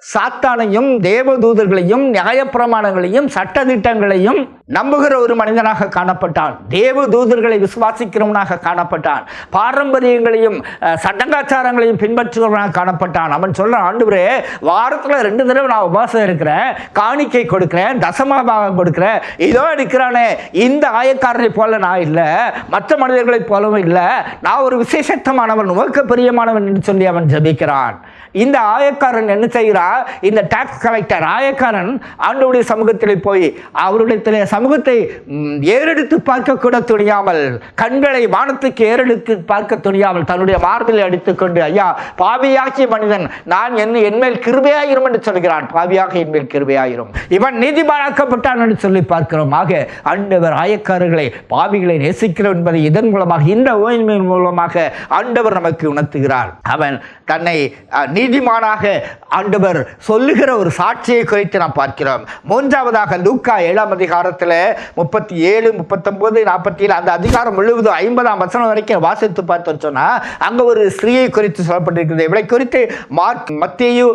சாத்தானையும் தேவதூதர்களையும் நியாயப்பிரமாணங்களையும் சட்டதிட்டங்களையும் நம்புகிற ஒரு மனிதனாக காணப்பட்டான். தேவதூதர்களை விசுவாசிக்கிறவனாக காணப்பட்டான். பாரம்பரியங்களையும் சடங்காச்சாரங்களையும் பின்பற்றுகிறவனாக காணப்பட்டான். அவன் சொல்ல, ஆண்டவரே வாரத்தில் 2 தடவை நான் உபவாசம் இருக்கிறேன், காணிக்கை கொடுக்கிறேன், தசமபாகம் கொடுக்கிறேன், இதோ இருக்கிறானே, இந்த ஆயக்காரனை போல நான் இல்லை, மற்ற மனிதர்களைப் போலவும் இல்லை, நான் ஒரு விசேஷத்தமானவன், உமக்கு பிரியமானவன் என்று சொல்லி அவன் ஜபிக்கிறான். இந்த ஆயக்காரன் என்ன செய்கிறார், இந்த டாக்ஸ் கலெக்டர் ஆயக்காரன் ஆண்டவருடைய சமூகத்தில் போய் அவருடைய சமூகத்தை ஏறெடுத்து பார்க்க கூட துணியாமல், கண்களை வானத்துக்கு ஏறெடுத்து பார்க்க துணியாமல் தன்னுடைய மார்பில் அடித்துக்கொண்டு, ஐயா பாவியாகிய மனிதன், நான் என்மேல் கிருபையாயிரும் என்று சொல்கிறான். பாவியாக என்மேல் கிருபையாயிரும். இவன் நீதிமானாக்கப்பட்டான் என்று சொல்லி பார்க்கிறோம். ஆக ஆண்டவர் ஆயக்காரர்களை பாவிகளை நேசிக்கிறார் என்பதை இதன் மூலமாக, இந்த ஓய்மையின் மூலமாக ஆண்டவர் நமக்கு உணர்த்துகிறார். அவன் தன்னை நீதிமானாக ஆண்டவர் சொல்லுகிற ஒரு சாட்சியை குறித்து நாம் பார்க்கிறோம். மூன்றாவதாக லூக்கா 7ஆம் அதிகாரத்தில் 37, 39, 47 அந்த அதிகாரம் முழுவதும் 50ஆம் வசனம் வரைக்கும் வாசித்து பார்த்தோம் சொன்னா, அங்க ஒரு ஸ்திரீயை குறித்து சொல்லப்பட்டிருக்கிறது. இவளை குறித்து மார்க், மத்தேயு,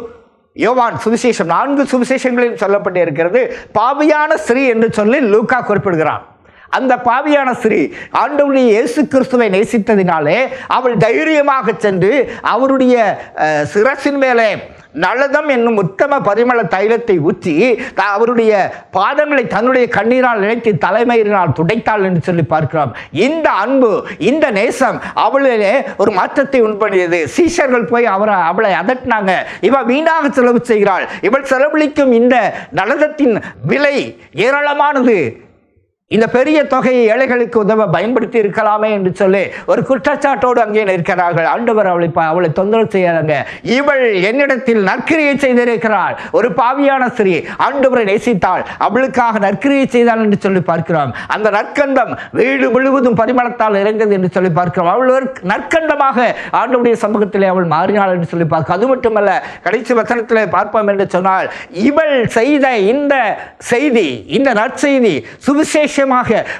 யோவான் சுவிசேஷம் 4 சுவிசேஷங்களில் சொல்லப்பட்டு இருக்கிறது. பாவியான ஸ்திரீ என்று சொல்லி லூக்கா குறிப்பிடுகிறான். அந்த பாவியான ஸ்திரீ ஆண்டவருடைய இயேசு கிறிஸ்துவை நேசித்ததினாலே அவள் தைரியமாக சென்று அவருடைய சிரசின் மேலே நலதம் என்னும் உத்தம பரிமள தைலத்தை ஊற்றி அவருடைய பாதங்களை தன்னுடைய கண்ணீரால் நினைத்து தலைமையினால் துடைத்தாள் என்று சொல்லி பார்க்கிறோம். இந்த அன்பு, இந்த நேசம் அவளிலே ஒரு மாற்றத்தை உண்படியது. சீஷர்கள் போய் அவளை அதட்டினாங்க. இவள் வீணாக செலவு செய்கிறாள், இவள் செலவழிக்கும் இந்த நலதத்தின் விலை ஏராளமானது, இந்த பெரிய தொகையை ஏழைகளுக்கு உதவ பயன்படுத்தி இருக்கலாமே என்று சொல்லி ஒரு குற்றச்சாட்டோடு அங்கே நிற்கிறார்கள். ஆண்டவர் அவளை தொந்தரவு செய்யாங்க. இவள் என்னிடத்தில் நற்கிரியை செய்திருக்கிறாள். ஒரு பாவியான ஸ்திரீ ஆண்டவரை நேசித்தாள், அவளுக்காக நற்கிரியை செய்தாள் என்று சொல்லி பார்க்கிறோம். அந்த நற்கண்டம் வீடு முழுவதும் பரிமளத்தால் இறந்தது என்று சொல்லி பார்க்கிறோம். அவள் ஒரு நற்கண்டமாக ஆண்டவருடைய சமூகத்திலே அவள் மாறினாள் என்று சொல்லி பார்க்க. அது மட்டுமல்ல, கடைசி வசனத்திலே பார்ப்போம் என்று சொன்னால், இவள் செய்த இந்த செய்தி, இந்த நற்செய்தி சுவிசேஷ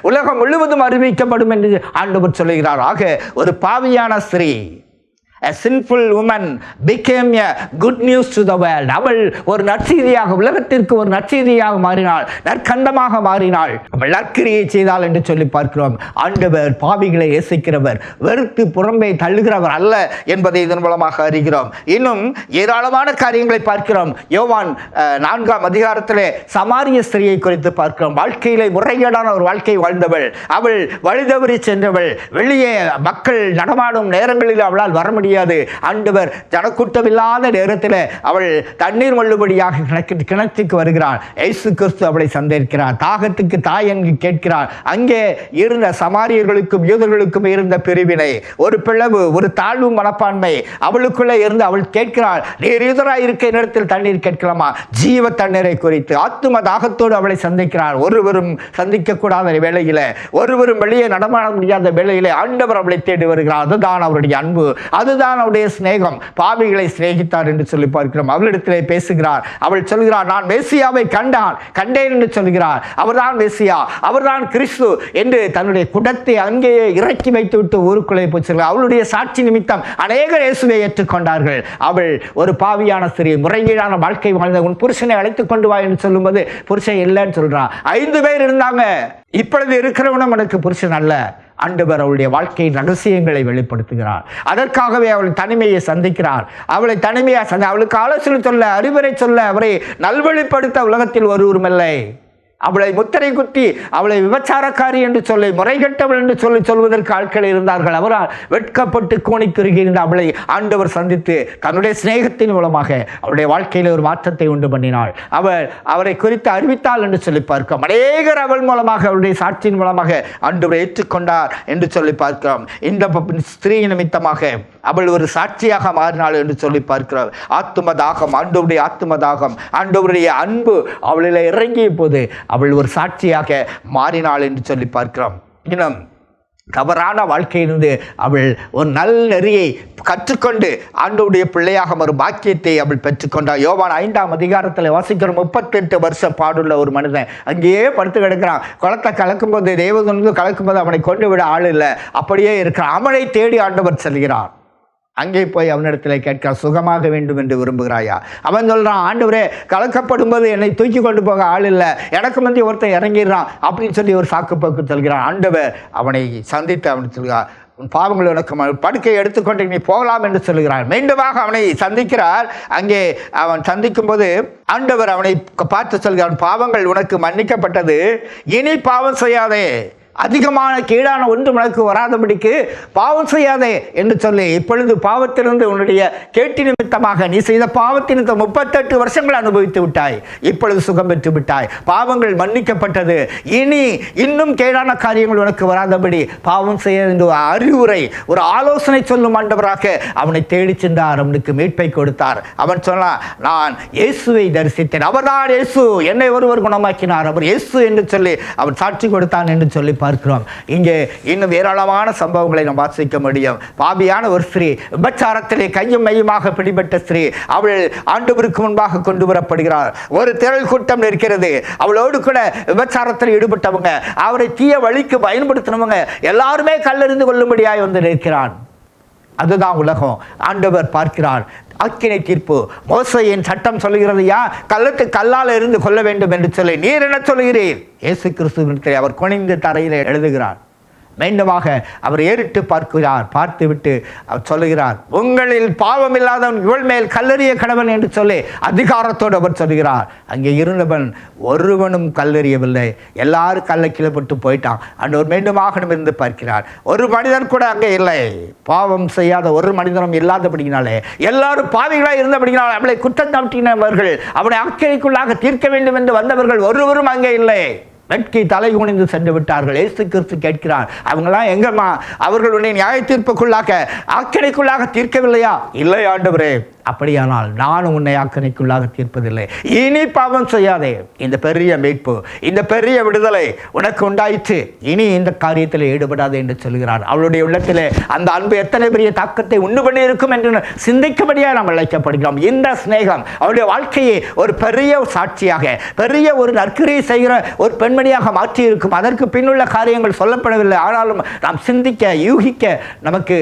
உலகம் முழுவதும் அறிவிக்கப்படும் என்று ஆண்டவர் சொல்லுகிறார். ஆக ஒரு பாவியான ஸ்திரீ, a sinful woman became a good news to the world. அவள் ஒரு நற்செய்தியாக, உலகத்திற்கு ஒரு நற்செய்தியாக மாறினாள், நற்கண்டமாக மாறினாள். அவள் நற்கிரியை செய்தாள் என்று சொல்லி பார்க்கிறோம். ஆண்டவர் பாவிகளை நேசிக்கிறவர், வெறுத்து புறம்பே தள்ளுகிறவர் அல்ல என்பதை இதன் மூலமாக அறிகிறோம். இன்னும் ஏராளமான காரியங்களை பார்க்கிறோம். யோவான் 4ஆம் அதிகாரத்திலே சமாரிய ஸ்திரியை குறித்து பார்க்கிறோம். வாழ்க்கையிலே முறைகேடான ஒரு வாழ்க்கை வாழ்ந்தவள், அவள் வழிதவறி சென்றவள், வெளியே மக்கள் நடமாடும் நேரங்களில் அவளால் வர முடியாது. முடியாது. ஆண்டவர் ஜனக்கூட்டம் இல்லாத நேரத்தில் அவள் தண்ணீர் மல்லுபடியாக கிணற்றுக்கு வருகிறாள். இயேசு கிறிஸ்து அவளை சந்திக்கிறார். தாகத்துக்கு தாய் என்று கேட்கிறார். அங்கே இருந்த சமாரியர்களுக்கும் யூதர்களுக்கும் இருந்த பிரிவினை, ஒரு பிளவு, ஒரு தாழ்வு மனப்பான்மை அவளுக்குள்ளே இருந்து அவள் கேட்கிறாள், நீர் யூதராய் இருக்க நேரத்தில் தண்ணீர் கேட்கலாமா? ஜீவ தண்ணீரை குறித்து ஆத்தும தாகத்தோடு அவளை சந்திக்கிறார். ஒருவரும் சந்திக்கக்கூடாத வேளையில, ஒருவரும் வெளியே நடமாட முடியாத வேளையிலே ஆண்டவர் அவளை தேடி வருகிறார். அதுதான் அவருடைய அன்பு, அதுதான் அவருடைய சிநேகம். பாவிகளை சிநேகித்தார் என்று சொல்லி பார்க்கிறோம். அவளிடத்திலே பேசுகிறார். அவள் சொல்கிறார், நான் மேசியாவை கண்டேன் என்று சொல்கிறார். அவர்தான் மேசியா, அவர்தான் கிறிஸ்து என்று தன்னுடைய குடத்தை அங்கேயே இறக்கி வைத்து விட்டு ஊருக்குள்ளே போச்சு. அவளுடைய சாட்சி நிமித்தம் அநேகர் இயேசுவை ஏற்றுக்கொண்டார்கள். அவள் ஒரு பாவியான ஸ்திரீ, முறைகேடான வாழ்க்கை வாழ்ந்த உன் புருஷனை அழைத்துக் கொண்டு வா என்று சொல்லும்போது புருஷன் இல்லைன்னு சொல்றான். 5 பேர் இருந்தாங்க. இப்பொழுது இருக்கிறவனும் எனக்கு புருஷன் அல்ல. ஆண்டவர் அவளுடைய வாழ்க்கையின் ரகசியங்களை வெளிப்படுத்துகிறார். அதற்காகவே அவள் தனிமையை சந்திக்கிறார். அவளை தனிமையாக அவளுக்கு ஆலோசனை சொல்ல, அறிவுரை சொல்ல, அவரை நல்வழிப்படுத்த உலகத்தில் ஒருவரும் இல்லை. அவளை முத்திரை குத்தி அவளை விபச்சாரக்காரி என்று சொல்லி, முறைகெட்டவள் என்று சொல்வதற்கு ஆட்கள் இருந்தார்கள். அவரால் வெட்கப்பட்டு கோணிக்குறுகி இருந்த அவளை ஆண்டவர் சந்தித்து தன்னுடைய சிநேகத்தின் மூலமாக அவருடைய வாழ்க்கையில் ஒரு மாற்றத்தை உண்டு பண்ணினாள். அவரை குறித்து அறிவித்தாள் என்று சொல்லி பார்க்கிறோம். அநேகர் அவள் மூலமாக, அவருடைய சாட்சியின் மூலமாக ஆண்டவரை ஏற்றுக்கொண்டார் என்று சொல்லி பார்க்கிறோம். இந்த ஸ்திரீ நிமித்தமாக அவள் ஒரு சாட்சியாக மாறினாள் என்று சொல்லி பார்க்கிறோம். ஆத்தும தாகம், ஆண்டவருடைய ஆத்தும தாகம், ஆண்டவருடைய அன்பு அவளில் இறங்கிய போது அவள் ஒரு சாட்சியாக மாறினாள் என்று சொல்லி பார்க்கிறோம். இன்னும் தவறான வாழ்க்கையிலிருந்து அவள் ஒரு நல் நெறியை கற்றுக்கொண்டு ஆண்டவருடைய பிள்ளையாக ஒரு பாக்கியத்தை அவள் பெற்றுக்கொண்டாள். யோவான் 5ஆம் அதிகாரத்தில் வாசிக்கிற 38 வருஷம் பாடுள்ள ஒரு மனிதன் அங்கேயே படுத்து கிடக்கிறான். குளத்தை கலக்கும்போது, தேவதூதன் கலக்கும்போது அவனை கொண்டு விட ஆள் இல்லை, அப்படியே இருக்கிறான். அவனை தேடி ஆண்டவர் செல்கிறார். அங்கே போய் அவனிடத்தில் கேட்க, சுகமாக வேண்டும் என்று விரும்புகிறாயா? அவன் சொல்கிறான், ஆண்டவரே, கலக்கப்படும் போது என்னை தூக்கி கொண்டு போக ஆள் இல்லை, எனக்கு முந்தைய ஒருத்தன் இறங்கிடுறான் அப்படின்னு சொல்லி ஒரு சாக்கு போக்கு சொல்கிறான். ஆண்டவர் அவனை சந்தித்து அவன் சொல்கிறார், உன் பாவங்கள் உனக்கு படுக்கை எடுத்துக்கொண்டு நீ போகலாம் என்று சொல்கிறார். மீண்டுமாக அவனை சந்திக்கிறார். அங்கே அவன் சந்திக்கும் போது ஆண்டவர் அவனை பார்த்து சொல்கிறான், பாவங்கள் உனக்கு மன்னிக்கப்பட்டது, இனி பாவம் செய்யாதே, அதிகமான கீழான ஒன்று உனக்கு வராதபடிக்கு பாவம் செய்யாதே என்று சொல்லி, இப்பொழுது பாவத்திலிருந்து உன்னுடைய கேட்டி நிமித்தமாக நீ செய்த பாவத்தின் 38 வருஷங்கள் அனுபவித்து விட்டாய், இப்பொழுது சுகம் பெற்று விட்டாய், பாவங்கள் மன்னிக்கப்பட்டது, இனி இன்னும் கேடான காரியங்கள் உனக்கு வராதபடி பாவம் செய்ய என்று அறிவுரை, ஒரு ஆலோசனை சொல்லும் ஆண்டவராக அவனை தேடி சென்றார். அவனுக்கு மீட்பை கொடுத்தார். அவன் சொன்னான், நான் இயேசுவை தரிசித்தேன், அவர்தான் இயேசு, என்னை ஒருவர் குணமாக்கினார், அவர் இயேசு என்று சொல்லி அவன் சாட்சி கொடுத்தான் என்று சொல்லி பார்க்கிறோம். இங்கே இன்னும் ஏராளமான சம்பவங்களை நாம் வாசிக்க முடியும். பாபியான ஒரு ஸ்திரீ, விபச்சாரத்திலே கையும் மையுமாக பிடிபட்ட ஸ்திரீ, அவள் ஆண்டவருக்கு முன்பாக கொண்டு வரப்படுகிறார். ஒரு திரள் கூட்டம் இருக்கிறது. அவளோடு கூட விபச்சாரத்தில் ஈடுபட்டவங்க, அவரை தீய வழிக்கு பயன்படுத்தினவங்க எல்லாருமே கல்லெறிந்து கொள்ளும்படியாய் வந்து நிற்கிறான். அதுதான் உலகம். ஆண்டவர் பார்க்கிறார். அக்கினை தீர்ப்பு. மோசேயின் சட்டம் சொல்லுகிறது, கல்லுக்கு கல்லால் இருந்து கொள்ள வேண்டும் என்று சொல்லி, நீர் என்ன சொல்லுகிறீர்? இயேசு கிறிஸ்துவின் அவர் குனிந்து தரையில் எழுதுகிறார். மீண்டுமாக அவர் ஏறிட்டு பார்க்கிறார். பார்த்துவிட்டு அவர் சொல்லுகிறார், உங்களில் பாவம் இல்லாதவன் இவள் மேல் கல்லெறிய கடவன் என்று சொல்லி அதிகாரத்தோடு அவர் சொல்லுகிறார். அங்கே இருந்தவன் ஒருவனும் கல்லெறியவில்லை. எல்லாரும் கல்லை கீழப்பட்டு போயிட்டான். அன்றவர் மீண்டுமாக இருந்து பார்க்கிறார். ஒரு மனிதன் கூட அங்கே இல்லை. பாவம் செய்யாத ஒரு மனிதனும் இல்லாதபடினாலே, எல்லாரும் பாவிகளாக இருந்தபடினாலே அவளை குற்றம் சாட்டினவர்கள், அவனை அக்கினிக்குள்ளாக தீர்க்க வேண்டும் என்று வந்தவர்கள் ஒருவரும் அங்கே இல்லை. வெட்கி தலை குனிந்து சென்று விட்டார்கள். இயேசு கிறிஸ்து கேட்கிறார், அவங்களாம் எங்கம்மா? அவர்களுடைய நியாய தீர்ப்புக்குள்ளாக அக்கினிக்குள்ளாக தீர்க்கவில்லையா? இல்லை ஆண்டவரே. அப்படியானால் நானும் உன்னை அக்கினிக்குள்ளாக தீர்ப்பதில்லை. இனி பாவம் செய்யாதே. இந்த பெரிய மீட்பு, இந்த பெரிய விடுதலை உனக்கு உண்டாயிற்று, இனி இந்த காரியத்தில் ஈடுபடாதே என்று சொல்கிறார். அவளுடைய உள்ளத்திலே அந்த அன்பு எத்தனை பெரிய தாக்கத்தை உண்டு பண்ணி இருக்கும் என்று சிந்திக்கும்படியாக நாம் அழைக்கப்படுகிறோம். இந்த சிநேகம் அவருடைய வாழ்க்கையை ஒரு பெரிய சாட்சியாக, பெரிய ஒரு நற்கிரியை செய்கிற ஒரு பெண்மணியாக மாற்றி இருக்கும். அதற்கு பின்னுள்ள காரியங்கள் சொல்லப்படவில்லை. ஆனாலும் நாம் சிந்திக்க, யூகிக்க நமக்கு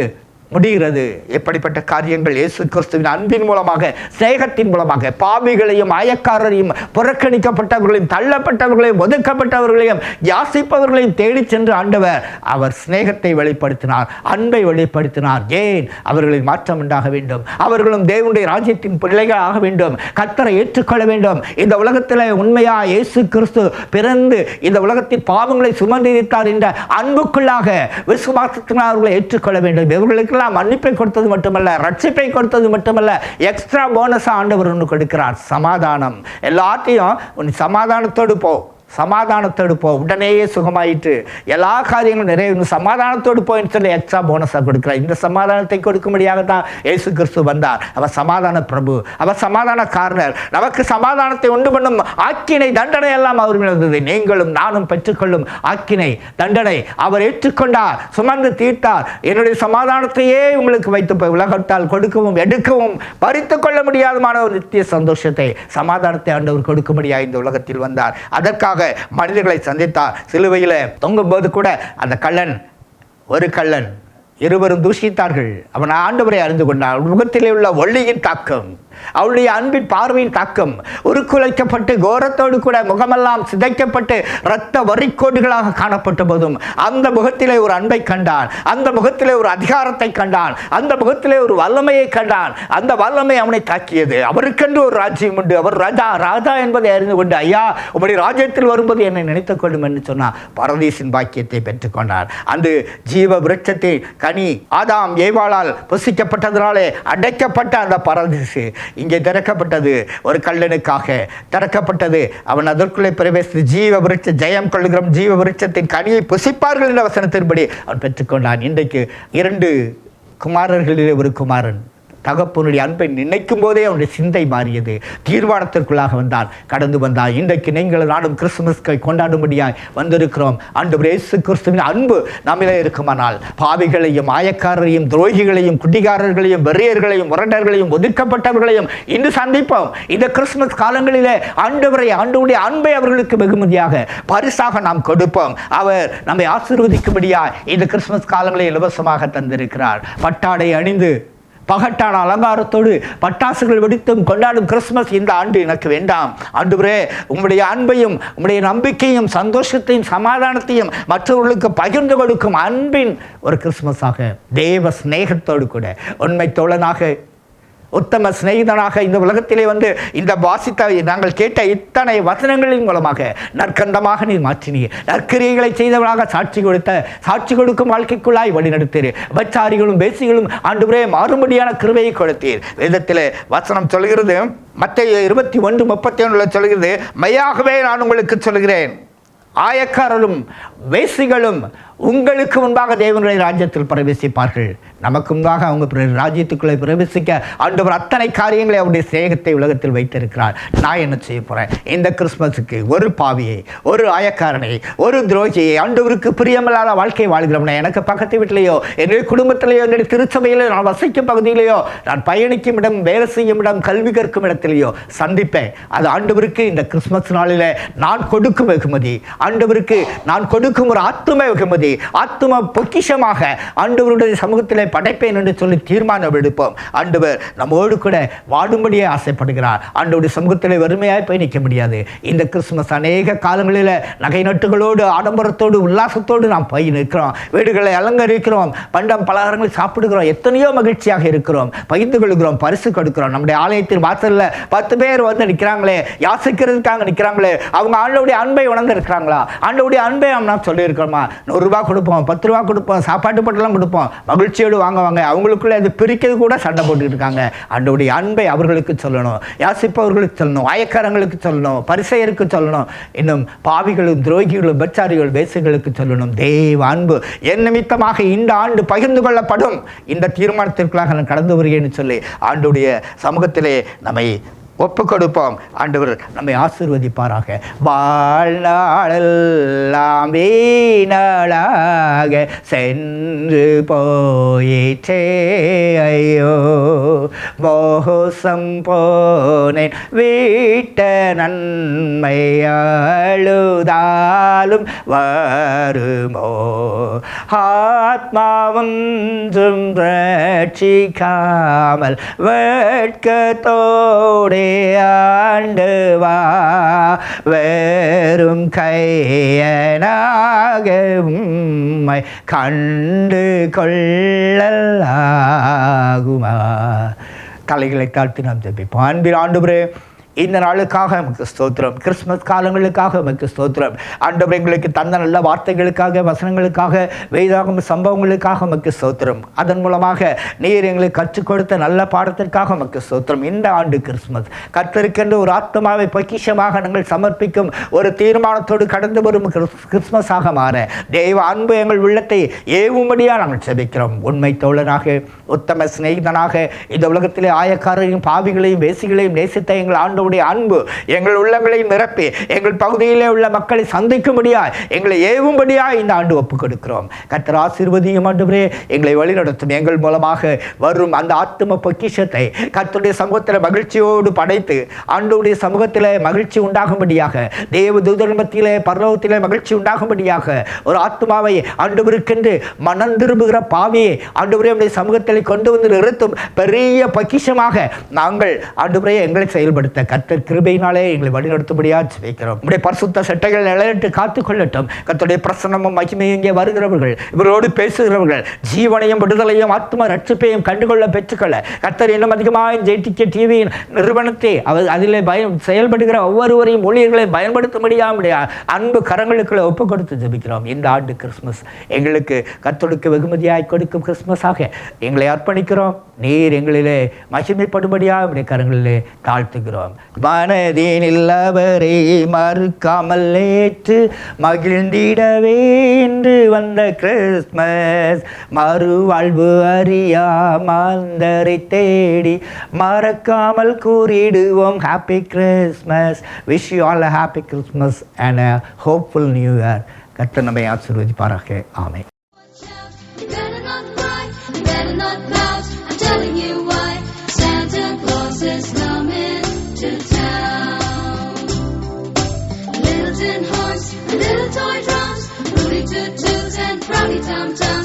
முடிகிறது. எப்படிப்பட்ட காரியங்கள் இயேசு கிறிஸ்துவின் அன்பின் மூலமாக, சிநேகத்தின் மூலமாக பாவிகளையும் ஆயக்காரரையும் புறக்கணிக்கப்பட்டவர்களையும் தள்ளப்பட்டவர்களையும் ஒதுக்கப்பட்டவர்களையும் யாசிப்பவர்களையும் தேடி சென்று ஆண்டவர் அவர் சிநேகத்தை வெளிப்படுத்தினார், அன்பை வெளிப்படுத்தினார். ஏன்? அவர்களின் மாற்றம் உண்டாக வேண்டும், அவர்களும் தேவனுடைய ராஜ்யத்தின் பிள்ளைகள் ஆக வேண்டும், கர்த்தரை ஏற்றுக்கொள்ள வேண்டும். இந்த உலகத்தில் உண்மையா இயேசு கிறிஸ்து பிறந்து இந்த உலகத்தின் பாவங்களை சுமந்திருத்தார் என்ற அன்புக்குள்ளாக விசுவாசத்தினால் அவர்களை ஏற்றுக்கொள்ள வேண்டும். இவர்களுக்கு அவர்களுக்கெல்லாம் மன்னிப்பை கொடுத்தது மட்டுமல்ல, ரட்சிப்பை கொடுத்தது மட்டுமல்ல, எக்ஸ்ட்ரா போனஸாக ஆண்டவர் ஒன்று கொடுக்கிறார், சமாதானம். எல்லாத்தையும் சமாதானத்தோடு போ, சமாதானத்தோடு போ, உடனேயே சுகமாயிட்டு எல்லா காரியங்களும் நிறைவு, சமாதானத்தோடு போயின்னு சொல்லி எக்ஸ்ட்ரா போனஸாக கொடுக்குறார். இந்த சமாதானத்தை கொடுக்கும்படியாக தான் இயேசு கிறிஸ்து வந்தார். அவர் சமாதான பிரபு, அவர் சமாதான காரணர். நமக்கு சமாதானத்தை உண்டு பண்ணும் ஆக்கினை தண்டனை எல்லாம் அவர் இருந்தது. நீங்களும் நானும் பெற்றுக்கொள்ளும் ஆக்கினை தண்டனை அவர் ஏற்றுக்கொண்டார், சுமந்து தீர்த்தார். என்னுடைய சமாதானத்தையே உங்களுக்கு வைத்து போய் உலகத்தால் கொடுக்கவும் எடுக்கவும் பறித்து கொள்ள முடியாதமான ஒரு நித்திய சந்தோஷத்தை, சமாதானத்தை ஆண்டவர் கொடுக்கும்படியாக இந்த உலகத்தில் வந்தார். அதற்காக மனிதர்களை சந்தித்தார். சிலுவையில் தொங்கும் போது கூட அந்த கள்ளன், ஒரு கள்ளன், இருவரும் தூஷித்தார்கள். அவன் ஆண்டவரை அறிந்து கொண்டான். முகத்திலே உள்ள ஒளியின் தாக்கம், அவளுடைய அன்பின் பார்வையின் தாக்கம், உருக்குலைக்கப்பட்டு கோரத்தோடு கூட முகமெல்லாம் சிதைக்கப்பட்டு இரத்த வரிக்கோடுகளாக காணப்பட்ட போதும் அந்த முகத்திலே ஒரு அன்பை கண்டான், அந்த முகத்திலே ஒரு அதிகாரத்தை கண்டான், அந்த முகத்திலே ஒரு வல்லமையை கண்டான். அந்த வல்லமை அவனை தாக்கியது. அவருக்கென்று ஒரு ராஜ்யம் உண்டு, அவர் ராஜா என்பதை அறிந்து கொண்டு, ஐயா உம்முடைய ராஜ்யத்தில் வரும்போது என்னை நினைத்துக் கொள்ளும் என்று சொன்னார். பரதீசின் பாக்கியத்தை பெற்றுக்கொண்டார். அந்த ஜீவ விருட்சத்தின் கனி ஆதாம் ஏவாளால் புசிக்கப்பட்டதனாலே அடைக்கப்பட்ட அந்த பரதீசு இங்கே திறக்கப்பட்டது, ஒரு கள்ளனுக்காக திறக்கப்பட்டது. அவன் அதற்குள்ளே பிரவேசித்து ஜீவ விருட்ச ஜெயம் கொள்ளுகிற ஜீவ விருட்சத்தின் கனியை புசிப்பார்கள் என்ற வசனத்தின்படி அவன் பெற்றுக்கொண்டான். இன்றைக்கு 2 குமாரர்களிலே ஒரு குமாரன் தகப்பனுடைய அன்பை நினைக்கும் போதே அவனுடைய சிந்தை மாறியது. தீர்மானத்திற்குள்ளாக வந்தான், கடந்து வந்தான். இன்றைக்கு நீங்கள் நானும் கிறிஸ்துமஸ்கை கொண்டாடும்படியாய் வந்திருக்கிறோம். ஆண்டவர் இயேசு கிறிஸ்துவின் அன்பு நம்மிலே இருக்குமானால் பாவிகளையும் மாயக்காரரையும் துரோகிகளையும் குட்டிகாரர்களையும் வெறியர்களையும் முரண்டர்களையும் ஒதுக்கப்பட்டவர்களையும் இன்று சந்திப்போம். இந்த கிறிஸ்துமஸ் காலங்களிலே ஆண்டவருடைய அன்பை அவர்களுக்கு வெகுமதியாக பரிசாக நாம் கொடுப்போம். அவர் நம்மை ஆசீர்வதிக்கும்படியாய் இந்த கிறிஸ்துமஸ் காலங்களை இலவசமாக தந்திருக்கிறார். பட்டாடை அணிந்து பகட்டான அலங்காரத்தோடு பட்டாசுகள் வெடித்தும் கொண்டாடும் கிறிஸ்துமஸ் இந்த ஆண்டு எனக்கு வேண்டாம். ஆண்டவரே உம்முடைய அன்பையும் உம்முடைய நம்பிக்கையும் சந்தோஷத்தையும் சமாதானத்தையும் மற்றவர்களுக்கு பகிர்ந்து கொடுக்கும் அன்பின் ஒரு கிறிஸ்துமஸாக, தேவ சிநேகத்தோடு கூட உண்மை தோழனாக உத்தம சிநேகிதனாக இந்த உலகத்திலே வந்து இந்த வாசித்த நாங்கள் கேட்ட இத்தனை வசனங்களின் மூலமாக நற்கண்டமாக நீர் மாற்றினீர். நற்கிரியைகளை செய்தவனாக சாட்சி கொடுக்கும் வாழ்க்கைக்குள்ளாய் வழிநடத்தீர். பச்சாரிகளும் பேசிகளும் ஆண்டவரே மாறுபடியான கிருபையை கொடுத்தீர். வேதத்திலே வசனம் சொல்கிறது, மத்தேயு 21:31 சொல்கிறது, மெய்யாகவே நான் உங்களுக்கு சொல்கிறேன், ஆயக்காரரும் வேசிகளும் உங்களுக்கு முன்பாக தேவனுடைய ராஜ்யத்தில் பிரவேசிப்பார்கள். நமக்கு முன்பாக அவங்க ராஜ்யத்துக்குள்ளே பிரவேசிக்க ஆண்டவர் அத்தனை காரியங்களை அவருடைய சேகத்தை உலகத்தில் வைத்திருக்கிறார். நான் என்ன செய்ய போகிறேன்? இந்த கிறிஸ்மஸுக்கு ஒரு பாவியை, ஒரு ஆயக்காரனை, ஒரு துரோகியை, ஆண்டவருக்கு பிரியமில்லாத வாழ்க்கை வாழ்கிறவனை எனக்கு பக்கத்து வீட்டிலேயோ என்னுடைய குடும்பத்திலேயோ என்னுடைய திருச்சபையிலோ நான் வசிக்கும் பகுதியிலேயோ நான் பயணிக்கும் இடம், வேலை செய்யும் இடம், கல்வி கற்கும் இடத்திலேயோ சந்திப்பேன். அது ஆண்டவருக்கு இந்த கிறிஸ்மஸ் நாளில் நான் கொடுக்கும் வெகுமதி, ஆண்டவருக்கு நான் கொடுக்கும் ஒரு ஆத்தும வெகுமதி, ஆத்தும பொக்கிஷமாக ஆண்டவருடைய சமூகத்திலே படைப்பேன் என்று சொல்லி தீர்மானம் எடுப்போம். ஆண்டவர் நம்மோடு கூட வாடும்படியே ஆசைப்படுகிறார். ஆண்டவருடைய சமூகத்திலே வறுமையாய் போய் நிற்க முடியாது. இந்த கிறிஸ்துமஸ் அநேக காலங்களில் நகை நட்டுகளோடு ஆடம்பரத்தோடு உல்லாசத்தோடு நாம் போய் நிற்கிறோம், வீடுகளை அலங்கரிக்கிறோம், பண்டம் பலகாரங்களை சாப்பிடுகிறோம், எத்தனையோ மகிழ்ச்சியாக இருக்கிறோம், பகிர்ந்து கொள்கிறோம், பரிசு கொடுக்கிறோம். நம்முடைய ஆலயத்தின் வாசலில் 10 பேர் வந்து நிற்கிறாங்களே, யாசிக்கிறதுக்காக நிற்கிறாங்களே, அவங்க ஆண்டவருடைய அன்பை உணர்ந்து இருக்கிறாங்களா? ஆண்டவருடைய அன்பை நாம் சொல்லியிருக்கிறோமா? 100 ரூபா கொடுப்போம், 10 ரூபா கொடுப்போம், சாப்பாட்டு பட்டெல்லாம் கொடுப்போம், மகிழ்ச்சியோடு வாங்குவாங்க. அவங்களுக்குள்ள அது பிரிக்கிறது கூட சண்டை போட்டுக்கிட்டு இருக்காங்க. ஆண்டவருடைய அன்பை அவர்களுக்கு சொல்லணும், யாசிப்பவர்களுக்கு சொல்லணும், ஆயக்காரங்களுக்கு சொல்லணும், பரிசேயருக்கு சொல்லணும், இன்னும் பாவிகளும் துரோகிகளும் பச்சாரிகள் வேசிகளுக்கு சொல்லணும். தேவ அன்பு என் நிமித்தமாக இந்த ஆண்டு பகிர்ந்து கொள்ளப்படும். இந்த தீர்மானத்திற்குள்ளாக நான் கடந்து வருகிறேன்னு சொல்லி ஆண்டவருடைய சமூகத்திலே நம்மை ஒப்பு கொடுப்போம். ஆண்டவர் நம்மை ஆசீர்வதிப்பாராக. வாழ்நாளெல்லாம் வீணாளாக சென்று போயிற்றே ஐயோ, மோசம் போனேன் வீட்ட நன்மை அழுதாலும் வருமோ, ஆத்மாவொன்றும் ரட்சிக்காமல் வெட்கத்தோடே ஆண்டவா வெறும் கையனாக உம்மை கண்டு கொள்ளலாகுமா? தலைகளை தாழ்த்தி நாம் ஜெபிப்போம். அன்பின் ஆண்டவரே, இந்த நாளுக்காக நமக்கு ஸ்தோத்திரம். கிறிஸ்துமஸ் காலங்களுக்காக நமக்கு ஸ்தோத்திரம். ஆண்டவர் எங்களுக்கு தந்த நல்ல வார்த்தைகளுக்காக, வசனங்களுக்காக, வேதாகம சம்பவங்களுக்காக நமக்கு ஸ்தோத்திரம். அதன் மூலமாக நீர் எங்களுக்கு கற்றுக் கொடுத்த நல்ல பாடத்திற்காக நமக்கு ஸ்தோத்திரம். இந்த ஆண்டு கிறிஸ்துமஸ் கர்த்தருக்கென்று ஒரு ஆத்மாவை பொக்கிஷமாக நாங்கள் சமர்ப்பிக்கும் ஒரு தீர்மானத்தோடு கடந்து வரும் கிறிஸ்துமஸாக மாற தெய்வ அன்பு எங்கள் உள்ளத்தை ஏவும்படியாக நாங்கள் செபிக்கிறோம். உண்மை தோழனாக, உத்தம சிநேகிதனாக, இந்த உலகத்திலே ஆயக்காரரையும் பாவிகளையும் வேசிகளையும் நேசித்த எங்கள் ஆண்டவருடைய அன்பு எங்கள் உள்ளங்களை நிரப்பி எங்கள் பகுதியிலே உள்ள மக்களை சந்திக்கும்படியாய் எங்களை ஏவும்படியாய் இந்த ஆண்டு ஒப்புக் கொடுக்கிறோம். கர்த்தர் ஆசீர்வதியும் ஆண்டவரே, எங்களை வழிநடத்தும். எங்கள் மூலமாக வரும் அந்த ஆத்தும பொக்கிஷத்தை கர்த்தருடைய சமூகத்தில் மகிழ்ச்சியோடு படைத்து ஆண்டவருடைய சமூகத்தில் மகிழ்ச்சி உண்டாகும்படியாக, தேவ தூதர் மத்தியிலே பரலோகத்திலே மகிழ்ச்சி உண்டாகும்படியாக ஒரு ஆத்மாவை ஆண்டவருக்கென்று மனம் திரும்புகிற பாவியை ஆண்டவரே சமூகத்தில் கொண்டு வந்து நிறுத்தும் பெரிய பொக்கிஷமாக நாங்கள் ஆண்டவரே எங்களை செயல்படுத்த கர்த்தர் கிருபையினாலே எங்களை வழிநடத்தும்படியாக ஜெபிக்கிறோம். நம்முடைய பரிசுத்த சட்டைகள் நிலையிட்டு காத்துக்கொள்ளட்டும். கர்த்தருடைய பிரசன்னமும் மகிமையும் இங்கே வருகிறவர்கள், இவரோடு பேசுகிறவர்கள் ஜீவனையும் விடுதலையும் ஆத்ம ரட்சிப்பையும் கண்டுகொள்ள பெற்றுக்கொள்ள கர்த்தர் இன்னும் அதிகமாக ஜெயிக்க டிவியின் நிறுவனத்தை அதில் செயல்படுகிற ஒவ்வொருவரையும் ஊழியர்களை பயன்படுத்த முடியாமல் அன்பு கரங்களுக்குள்ள ஒப்பு கொடுத்து ஜெபிக்கிறோம். இந்த ஆண்டு கிறிஸ்துமஸ் எங்களுக்கு கர்த்தருக்கு வெகுமதியாய் கொடுக்கும் கிறிஸ்துமஸாக எங்களை அர்ப்பணிக்கிறோம். நீர் எங்களிலே மகிமைப்படும்படியாக உடைய கரங்களிலே தாழ்த்துகிறோம். மனதினில் அவரை மறுக்காமல் ஏற்று மகிழ்ந்திடவே என்று வந்த கிறிஸ்துமஸ், மறுவாழ்வு அறியா மாந்தரை தேடி மறக்காமல் கூறிடுவோம் happy Christmas. Wish you all a happy Christmas and a hopeful new year. கர்த்தர் நம்மை ஆசீர்வதிப்பாராக. ஆமென். Little tin horns, little toy drums, Rudy toot toots and Brownie tom tom.